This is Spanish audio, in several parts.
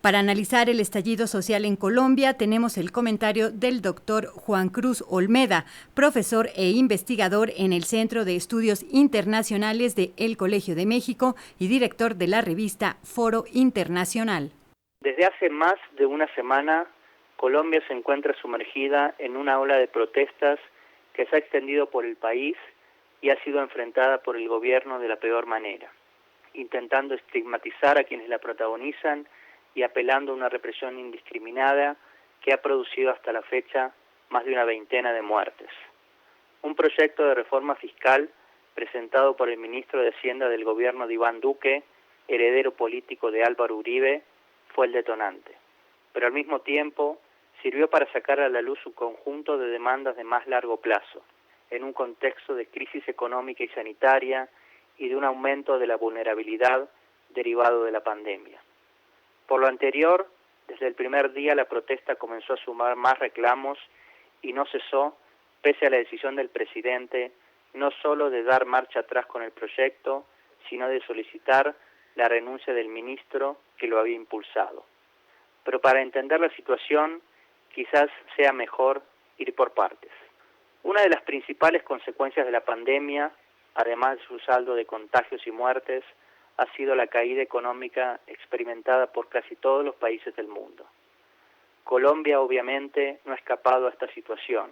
Para analizar el estallido social en Colombia, tenemos el comentario del doctor Juan Cruz Olmeda, profesor e investigador en el Centro de Estudios Internacionales de El Colegio de México y director de la revista Foro Internacional. Desde hace más de una semana, Colombia se encuentra sumergida en una ola de protestas que se ha extendido por el país y ha sido enfrentada por el gobierno de la peor manera, intentando estigmatizar a quienes la protagonizan y apelando a una represión indiscriminada que ha producido hasta la fecha más de una veintena de muertes. Un proyecto de reforma fiscal presentado por el ministro de Hacienda del gobierno de Iván Duque, heredero político de Álvaro Uribe, fue el detonante. Pero al mismo tiempo sirvió para sacar a la luz un conjunto de demandas de más largo plazo, en un contexto de crisis económica y sanitaria y de un aumento de la vulnerabilidad derivado de la pandemia. Por lo anterior, desde el primer día la protesta comenzó a sumar más reclamos y no cesó, pese a la decisión del presidente, no solo de dar marcha atrás con el proyecto, sino de solicitar la renuncia del ministro que lo había impulsado. Pero para entender la situación, quizás sea mejor ir por partes. Una de las principales consecuencias de la pandemia, además de su saldo de contagios y muertes, ha sido la caída económica experimentada por casi todos los países del mundo. Colombia, obviamente, no ha escapado a esta situación,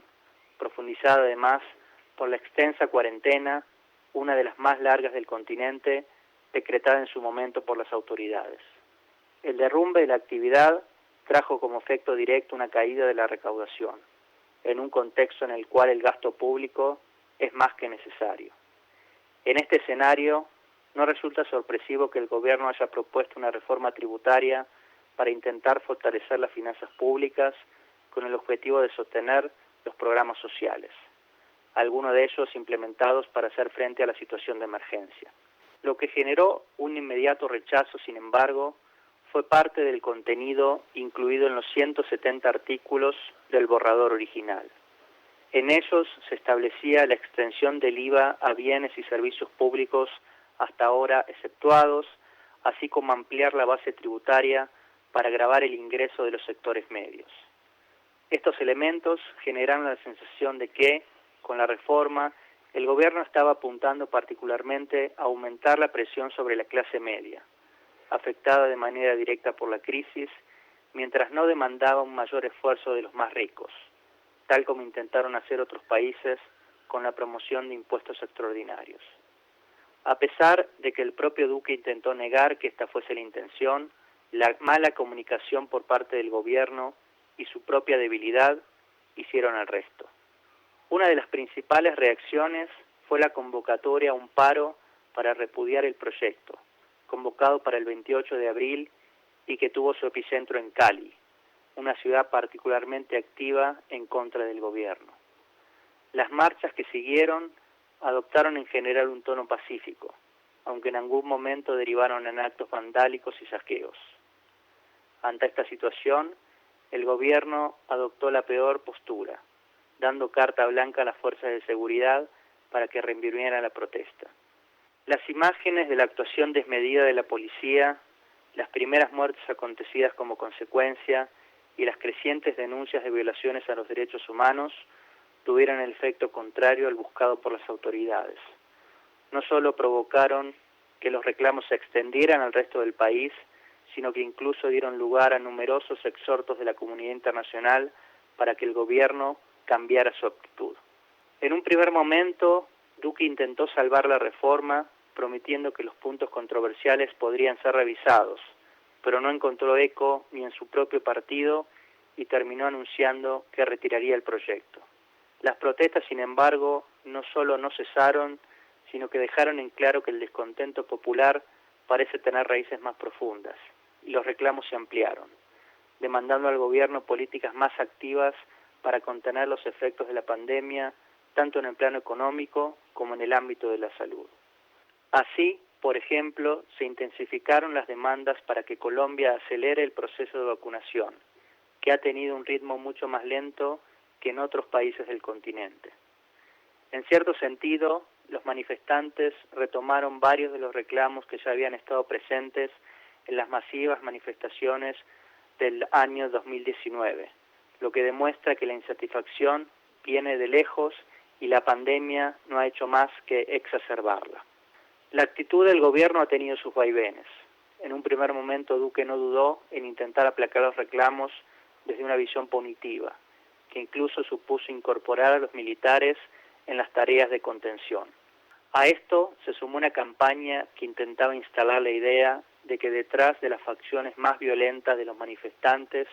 profundizada además por la extensa cuarentena, una de las más largas del continente, decretada en su momento por las autoridades. El derrumbe de la actividad trajo como efecto directo una caída de la recaudación, en un contexto en el cual el gasto público es más que necesario. En este escenario, no resulta sorpresivo que el gobierno haya propuesto una reforma tributaria para intentar fortalecer las finanzas públicas con el objetivo de sostener los programas sociales, algunos de ellos implementados para hacer frente a la situación de emergencia. Lo que generó un inmediato rechazo, sin embargo, fue parte del contenido incluido en los 170 artículos del borrador original. En ellos se establecía la extensión del IVA a bienes y servicios públicos hasta ahora exceptuados, así como ampliar la base tributaria para gravar el ingreso de los sectores medios. Estos elementos generaron la sensación de que, con la reforma, el gobierno estaba apuntando particularmente a aumentar la presión sobre la clase media, afectada de manera directa por la crisis, mientras no demandaba un mayor esfuerzo de los más ricos, tal como intentaron hacer otros países con la promoción de impuestos extraordinarios. A pesar de que el propio Duque intentó negar que esta fuese la intención, la mala comunicación por parte del gobierno y su propia debilidad hicieron el resto. Una de las principales reacciones fue la convocatoria a un paro para repudiar el proyecto, convocado para el 28 de abril y que tuvo su epicentro en Cali, una ciudad particularmente activa en contra del gobierno. Las marchas que siguieron adoptaron en general un tono pacífico, aunque en algún momento derivaron en actos vandálicos y saqueos. Ante esta situación, el gobierno adoptó la peor postura, dando carta blanca a las fuerzas de seguridad para que reprimieran la protesta. Las imágenes de la actuación desmedida de la policía, las primeras muertes acontecidas como consecuencia y las crecientes denuncias de violaciones a los derechos humanos tuvieron el efecto contrario al buscado por las autoridades. No solo provocaron que los reclamos se extendieran al resto del país, sino que incluso dieron lugar a numerosos exhortos de la comunidad internacional para que el gobierno cambiara su actitud. En un primer momento, Duque intentó salvar la reforma, prometiendo que los puntos controversiales podrían ser revisados, pero no encontró eco ni en su propio partido y terminó anunciando que retiraría el proyecto. Las protestas, sin embargo, no solo no cesaron, sino que dejaron en claro que el descontento popular parece tener raíces más profundas, y los reclamos se ampliaron, demandando al gobierno políticas más activas para contener los efectos de la pandemia, tanto en el plano económico como en el ámbito de la salud. Así, por ejemplo, se intensificaron las demandas para que Colombia acelere el proceso de vacunación, que ha tenido un ritmo mucho más lento que en otros países del continente. En cierto sentido, los manifestantes retomaron varios de los reclamos que ya habían estado presentes en las masivas manifestaciones del año 2019, lo que demuestra que la insatisfacción viene de lejos y la pandemia no ha hecho más que exacerbarla. La actitud del gobierno ha tenido sus vaivenes. En un primer momento Duque no dudó en intentar aplacar los reclamos desde una visión punitiva, que incluso supuso incorporar a los militares en las tareas de contención. A esto se sumó una campaña que intentaba instalar la idea de que detrás de las facciones más violentas de los manifestantes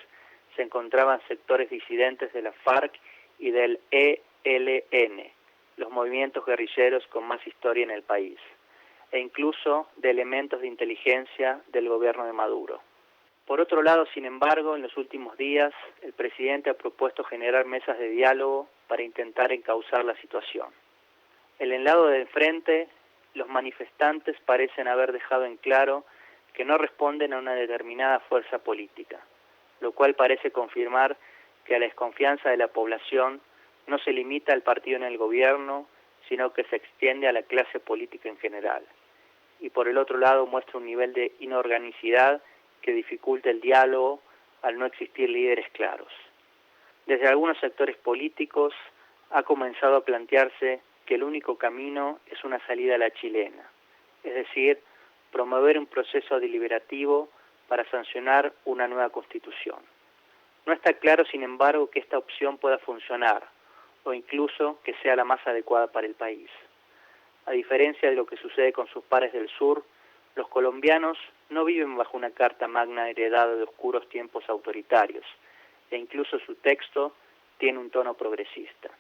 se encontraban sectores disidentes de la FARC y del ELN, los movimientos guerrilleros con más historia en el país, e incluso de elementos de inteligencia del gobierno de Maduro. Por otro lado, sin embargo, en los últimos días, el presidente ha propuesto generar mesas de diálogo para intentar encauzar la situación. En el lado del frente, los manifestantes parecen haber dejado en claro que no responden a una determinada fuerza política, lo cual parece confirmar que la desconfianza de la población no se limita al partido en el gobierno, sino que se extiende a la clase política en general. Y por el otro lado muestra un nivel de inorganicidad que dificulta el diálogo al no existir líderes claros. Desde algunos sectores políticos ha comenzado a plantearse que el único camino es una salida a la chilena, es decir, promover un proceso deliberativo para sancionar una nueva constitución. No está claro, sin embargo, que esta opción pueda funcionar o incluso que sea la más adecuada para el país. A diferencia de lo que sucede con sus pares del sur, los colombianos no viven bajo una carta magna heredada de oscuros tiempos autoritarios, e incluso su texto tiene un tono progresista.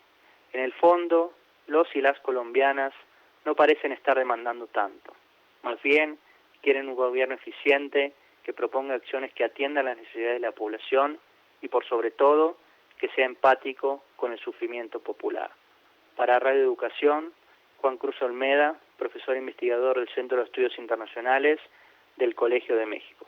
En el fondo, los y las colombianas no parecen estar demandando tanto. Más bien, quieren un gobierno eficiente que proponga acciones que atiendan las necesidades de la población y, por sobre todo, que sea empático con el sufrimiento popular. Para Radio Educación, Juan Cruz Olmeda, profesor investigador del Centro de Estudios Internacionales del Colegio de México.